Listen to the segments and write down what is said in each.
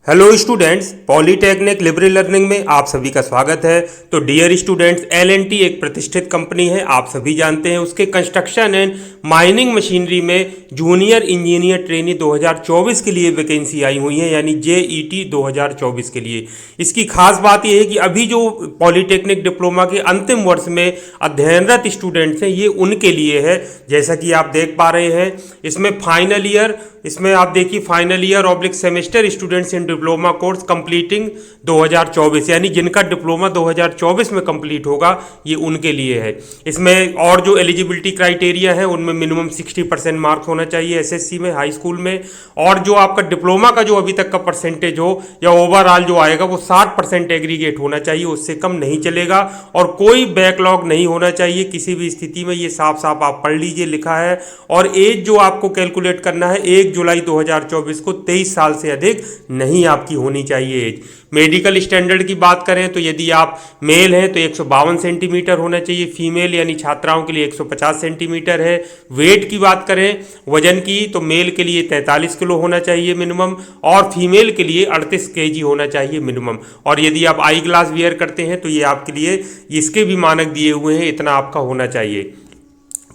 Hello students, polytechnic liberal learning में आप सभी का स्वागत है। तो डियर स्टूडेंट्स, एल&टी एक प्रतिष्ठित कंपनी है, आप सभी जानते हैं। उसके कंस्ट्रक्शन एंड माइनिंग मशीनरी में जूनियर इंजीनियर ट्रेनी 2024 के लिए वैकेंसी आई हुई है, यानी जेईटी 2024 के लिए। इसकी खास बात यह है कि अभी जो पॉलीटेक्निक डिप्लोमा के अंतिम वर्ष में अध्ययनरत स्टूडेंट्स हैं, ये उनके लिए है। जैसा कि आप देख पा रहे हैं, इसमें फाइनल ईयर, इसमें आप देखिए final year oblique semester students in diploma course completing 2024, यानी जिनका डिप्लोमा 2024 में कंप्लीट होगा, ये उनके लिए है। इसमें और जो एलिजिबिलिटी क्राइटेरिया है, उनमें मिनिमम 60% मार्क्स होना चाहिए एसएससी में, हाई स्कूल में। और जो आपका डिप्लोमा का जो अभी तक का परसेंटेज हो या ओवरऑल जो आएगा, वो 60% एग्रीगेट होना चाहिए, उससे कम नहीं चलेगा। और कोई बैकलॉग नहीं होना चाहिए किसी भी स्थिति में, ये साफ साफ आप पढ़ लीजिए, लिखा है। और एज जो आपको कैलकुलेट करना है, 1 जुलाई 2024 को 23 साल से अधिक नहीं आपकी होनी चाहिए एज। मेडिकल स्टैंडर्ड की बात करें तो यदि आप मेल हैं तो 152 सेंटीमीटर होना चाहिए, फीमेल यानी छात्राओं के लिए 150 सेंटीमीटर है। वेट की बात करें वजन की, तो मेल के लिए 43 किलो होना चाहिए मिनिमम, और फीमेल के लिए 38 केजी होना चाहिए मिनिमम। और यदि आप आई ग्लास वियर करते हैं तो ये आपके लिए इसके भी मानक दिए हुए हैं, इतना आपका होना चाहिए।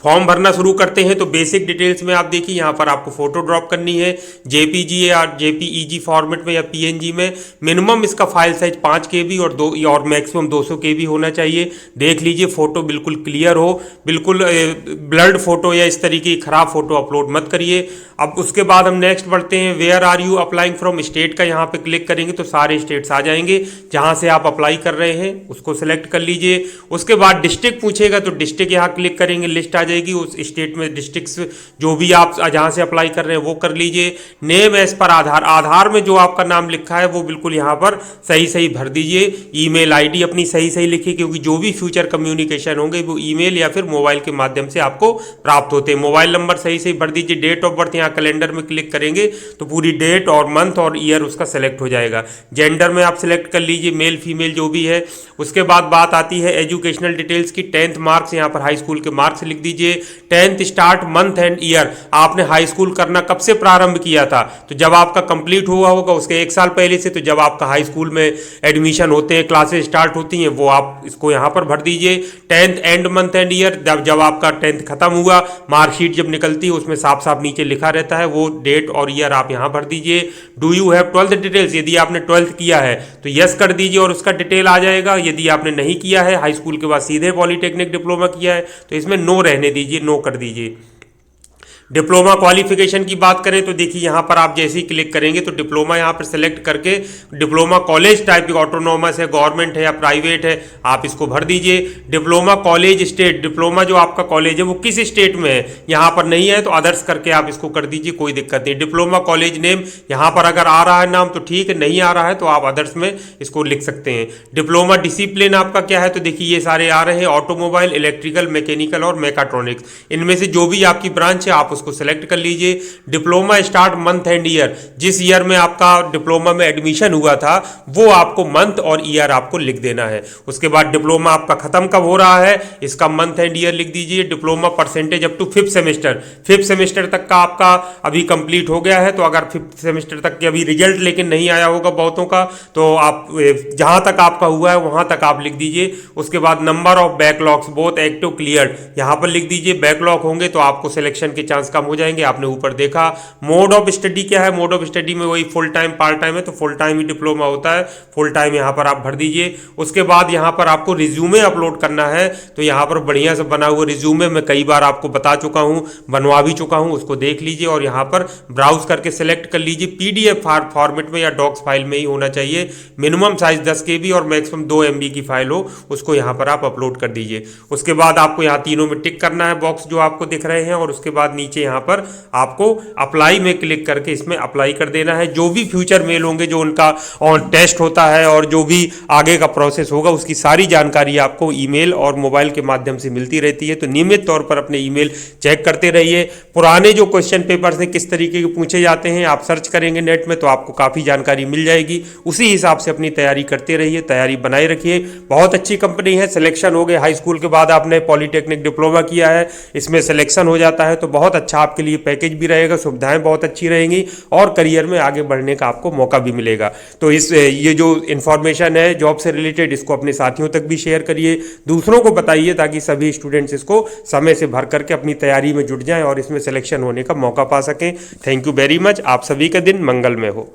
फॉर्म भरना शुरू करते हैं तो बेसिक डिटेल्स में आप देखिए, यहाँ पर आपको फोटो ड्रॉप करनी है जेपीजी या जेपीईजी फॉर्मेट में या पीएनजी में। मिनिमम इसका फाइल साइज 5 केबी और मैक्सिमम 200 केबी होना चाहिए। देख लीजिए फोटो बिल्कुल क्लियर हो, बिल्कुल ब्लर्ड फोटो या इस तरीके की खराब फोटो अपलोड मत करिए। अब उसके बाद हम नेक्स्ट बढ़ते हैं, where are you applying from, state का यहाँ पे क्लिक करेंगे तो सारे स्टेट्स आ जाएंगे जहाँ से आप अप्लाई कर रहे हैं, उसको सिलेक्ट कर लीजिए। उसके बाद डिस्ट्रिक्ट पूछेगा तो डिस्ट्रिक्ट यहाँ क्लिक करेंगे, लिस्ट आ जाएगी उस स्टेट में डिस्ट्रिक्ट्स जो भी आप जहां से अप्लाई कर रहे हैं वो कर लीजिए। नेम एज पर आधार, आधार में जो आपका नाम लिखा है वो बिल्कुल यहां पर सही सही भर दीजिए। ईमेल आईडी अपनी सही सही लिखिए, क्योंकि जो भी फ्यूचर कम्युनिकेशन होंगे वो ईमेल या फिर मोबाइल के माध्यम से आपको प्राप्त होते हैं। मोबाइल नंबर सही सही भर दीजिए। डेट ऑफ बर्थ यहाँ कैलेंडर में क्लिक करेंगे तो पूरी डेट और मंथ और ईयर उसका सेलेक्ट हो जाएगा। जेंडर में आप सिलेक्ट कर लीजिए, मेल फीमेल जो भी है। उसके बाद बात आती है एजुकेशनल डिटेल्स की। 10th मार्क्स, यहाँ पर हाई स्कूल के मार्क्स लिख दीजिए। 10th start month and year, आपने हाई स्कूल करना कब से प्रारंभ किया था, तो जब आपका कंप्लीट हुआ होगा उसके 1 साल पहले से। तो जब आपका हाई स्कूल में एडमिशन होते हैं, क्लासेस स्टार्ट होती हैं, वो आप इसको यहाँ पर भर दीजिए। 10th and month and year, जब आपका 10th खत्म हुआ, मार्कशीट जब निकलती है उसमें साफ साफ नीचे लिखा रहता है, वो डेट और ईयर आप यहाँ भर दीजिए। Do you have 12th details, यदि आपने 12th किया है तो यस कर दीजिए और उसका डिटेल आ जाएगा। यदि आपने नहीं किया है, हाई स्कूल के बाद सीधे पॉलीटेक्निक डिप्लोमा किया है, तो इसमें नो रहने दीजिए, नो कर दीजिए। डिप्लोमा क्वालिफिकेशन की बात करें तो देखिए यहाँ पर आप जैसे ही क्लिक करेंगे तो डिप्लोमा यहाँ पर सेलेक्ट करके डिप्लोमा कॉलेज टाइप की, ऑटोनोमस है, गवर्नमेंट है या प्राइवेट है, आप इसको भर दीजिए। डिप्लोमा कॉलेज स्टेट, डिप्लोमा जो आपका कॉलेज है वो किस स्टेट में है, यहाँ पर नहीं है तो अदर्स करके आप इसको कर दीजिए, कोई दिक्कत नहीं। डिप्लोमा कॉलेज नेम, यहाँ पर अगर आ रहा है नाम तो ठीक है, नहीं आ रहा है तो आप अदर्स में इसको लिख सकते हैं। डिप्लोमा डिसिप्लिन आपका क्या है, तो देखिए ये सारे आ रहे हैं, ऑटोमोबाइल, इलेक्ट्रिकल, मैकेनिकल और मैकाट्रॉनिक्स। इनमें से जो भी आपकी ब्रांच है आप उसको सेलेक्ट कर लीजिए। Diploma start month and year, जिस ईयर में आपका डिप्लोमा में एडमिशन हुआ था वो आपको मंथ और ईयर आपको लिख देना है। उसके बाद डिप्लोमा आपका खत्म कब हो रहा है, इसका मंथ एंड ईयर लिख दीजिए। Diploma percentage up to 5th semester, 5th semester तक का आपका अभी कंप्लीट हो गया है, तो अगर 5th सेमेस्टर तक के अभी रिजल्ट लेकिन नहीं आया होगा बहुतों का, तो आप जहां तक आपका हुआ है वहां तक आप लिख दीजिए। उसके बाद number of backlogs both active cleared, यहां पर लिख दीजिए। बैकलॉग होंगे तो आपको सिलेक्शन के चांस कम हो जाएंगे, आपने ऊपर देखा। मोड ऑफ स्टडी क्या है, मोड ऑफ स्टडी में वही फुल टाइम पार्ट टाइम है, तो फुल टाइम ही डिप्लोमा होता है, फुल टाइम यहां पर आप भर दीजिए। उसके बाद यहां पर आपको रिज्यूमे अपलोड करना है, तो यहां पर बढ़िया से बना हुआ रिज्यूमे मैं कई बार आपको बता चुका हूं, बनवा भी चुका हूं, उसको देख लीजिए और यहां पर ब्राउज करके सिलेक्ट कर लीजिए। पीडीएफ फॉर्मेट में या डॉक्स फाइल में ही होना चाहिए। मिनिमम साइज 10 KB और मैक्सिमम 2 MB की फाइल हो, उसको यहां पर आप अपलोड कर दीजिए। उसके बाद आपको यहां तीनों में टिक करना है बॉक्स जो आपको दिख रहे हैं, और उसके बाद नीचे यहां पर आपको अप्लाई में क्लिक करके इसमें अप्लाई कर देना है। जो भी फ्यूचर मेल होंगे, जो उनका ऑन टेस्ट होता है और जो भी आगे का प्रोसेस होगा, उसकी सारी जानकारी आपको ईमेल और मोबाइल के माध्यम से मिलती रहती है, तो नियमित तौर पर अपने ईमेल चेक करते रहिए। पुराने जो क्वेश्चन पेपर्स हैं किस तरीके के पूछे जाते हैं आप सर्च करेंगे नेट में, तो आपको काफ़ी जानकारी मिल जाएगी। उसी हिसाब से अपनी तैयारी करते रहिए, तैयारी बनाए रखिए। बहुत अच्छी कंपनी है, सिलेक्शन हो गए, हाई स्कूल के बाद आपने पॉलीटेक्निक डिप्लोमा किया है, इसमें सिलेक्शन हो जाता है तो बहुत अच्छा आपके लिए पैकेज भी रहेगा, सुविधाएं बहुत अच्छी रहेंगी और करियर में आगे बढ़ने का आपको मौका भी मिलेगा। तो ये जो इन्फॉर्मेशन है जॉब से रिलेटेड, इसको अपने साथियों तक भी शेयर करिए, दूसरों को बताइए, ताकि सभी स्टूडेंट्स इसको समय से भर करके अपनी तैयारी में जुट जाएं और इसमें सिलेक्शन होने का मौका पा सकें। Thank you very much. आप सभी का दिन मंगलमय हो।